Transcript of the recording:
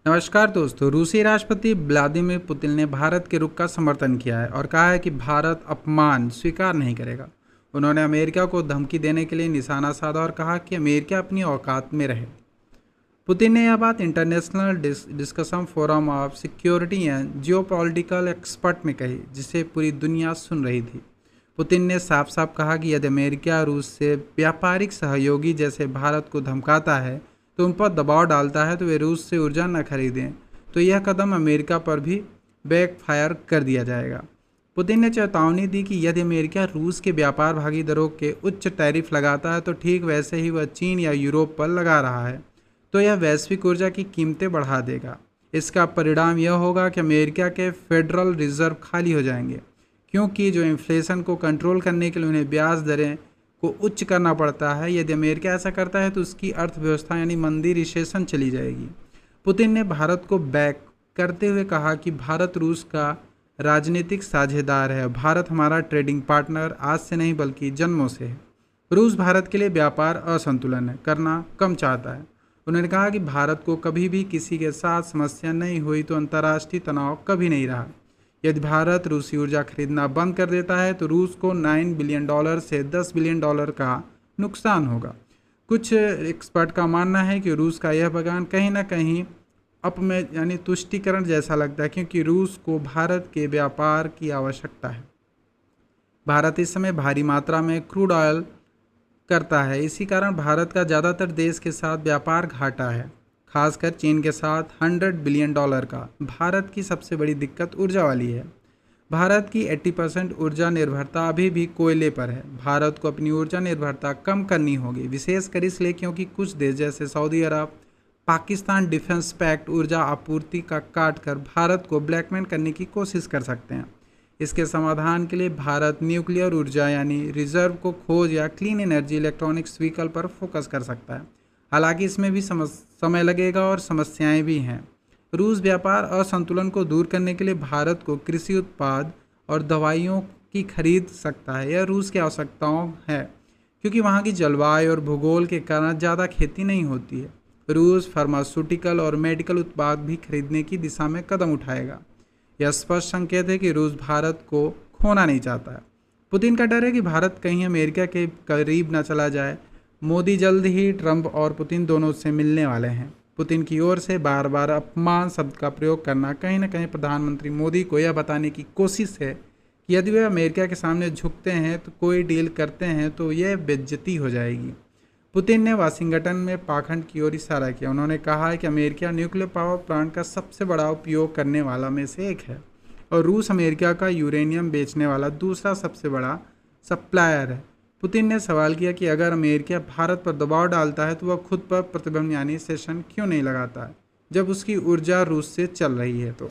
नमस्कार दोस्तों। रूसी राष्ट्रपति व्लादिमीर पुतिन ने भारत के रुख का समर्थन किया है और कहा है कि भारत अपमान स्वीकार नहीं करेगा। उन्होंने अमेरिका को धमकी देने के लिए निशाना साधा और कहा कि अमेरिका अपनी औकात में रहे। पुतिन ने यह बात international discussion forum of security and geopolitical expert में कही, जिसे पूरी दुनिया सुन रही थी। पुतिन ने साफ साफ कहा कि यदि अमेरिका रूस से व्यापारिक सहयोगी जैसे भारत को धमकाता है, तो उन पर दबाव डालता है तो वे रूस से ऊर्जा न खरीदें, तो यह कदम अमेरिका पर भी बैकफायर कर दिया जाएगा। पुतिन ने चेतावनी दी कि यदि अमेरिका रूस के व्यापार भागीदारों के उच्च टैरिफ लगाता है, तो ठीक वैसे ही वह चीन या यूरोप पर लगा रहा है, तो यह वैश्विक ऊर्जा की कीमतें बढ़ा देगा। इसका परिणाम यह होगा कि अमेरिका के फेडरल रिजर्व खाली हो जाएंगे, क्योंकि जो इन्फ्लेशन को कंट्रोल करने के लिए उन्हें ब्याज दरें को उच्च करना पड़ता है। यदि अमेरिका ऐसा करता है तो उसकी अर्थव्यवस्था यानी मंदी रिसेशन चली जाएगी। पुतिन ने भारत को बैक करते हुए कहा कि भारत रूस का राजनीतिक साझेदार है। भारत हमारा ट्रेडिंग पार्टनर आज से नहीं बल्कि जन्मों से है। रूस भारत के लिए व्यापार असंतुलन करना कम चाहता है। उन्होंने कहा कि भारत को कभी भी किसी के साथ समस्या नहीं हुई तो अंतर्राष्ट्रीय तनाव कभी नहीं रहा। यदि भारत रूसी ऊर्जा खरीदना बंद कर देता है तो रूस को $9 बिलियन से $10 बिलियन का नुकसान होगा। कुछ एक्सपर्ट का मानना है कि रूस का यह बयान कहीं ना कहीं अपमें यानी तुष्टीकरण जैसा लगता है, क्योंकि रूस को भारत के व्यापार की आवश्यकता है। भारत इस समय भारी मात्रा में क्रूड ऑयल करता है, इसी कारण भारत का ज़्यादातर देश के साथ व्यापार घाटा है, खासकर चीन के साथ $100 बिलियन का। भारत की सबसे बड़ी दिक्कत ऊर्जा वाली है। भारत की 80% ऊर्जा निर्भरता अभी भी कोयले पर है। भारत को अपनी ऊर्जा निर्भरता कम करनी होगी, विशेषकर इसलिए क्योंकि कुछ देश जैसे सऊदी अरब, पाकिस्तान डिफेंस पैक्ट ऊर्जा आपूर्ति का काट कर भारत को ब्लैकमेल करने की कोशिश कर सकते हैं। इसके समाधान के लिए भारत न्यूक्लियर ऊर्जा यानी रिजर्व को खोज या क्लीन एनर्जी इलेक्ट्रॉनिक्स व्हीकल पर फोकस कर सकता है। हालांकि इसमें भी समय लगेगा और समस्याएं भी हैं। रूस व्यापार असंतुलन को दूर करने के लिए भारत को कृषि उत्पाद और दवाइयों की खरीद सकता है। यह रूस की आवश्यकताओं है, क्योंकि वहाँ की जलवायु और भूगोल के कारण ज़्यादा खेती नहीं होती है। रूस फार्मास्यूटिकल और मेडिकल उत्पाद भी खरीदने की दिशा में कदम उठाएगा। यह स्पष्ट संकेत है कि रूस भारत को खोना नहीं चाहता है। पुतिन का डर है कि भारत कहीं अमेरिका के करीब न चला जाए। मोदी जल्द ही ट्रंप और पुतिन दोनों से मिलने वाले हैं। पुतिन की ओर से बार बार अपमान शब्द का प्रयोग करना कहीं न कहीं प्रधानमंत्री मोदी को यह बताने की कोशिश है कि यदि वे अमेरिका के सामने झुकते हैं तो कोई डील करते हैं तो यह बेइज्जती हो जाएगी। पुतिन ने वाशिंगटन में पाखंड की ओर इशारा किया। उन्होंने कहा है कि अमेरिका न्यूक्लियर पावर प्लांट का सबसे बड़ा उपयोग करने वाला में से एक है और रूस अमेरिका का यूरेनियम बेचने वाला दूसरा सबसे बड़ा सप्लायर है। पुतिन ने सवाल किया कि अगर अमेरिका भारत पर दबाव डालता है तो वह खुद पर प्रतिबंध यानी सेशन क्यों नहीं लगाता है, जब उसकी ऊर्जा रूस से चल रही है। तो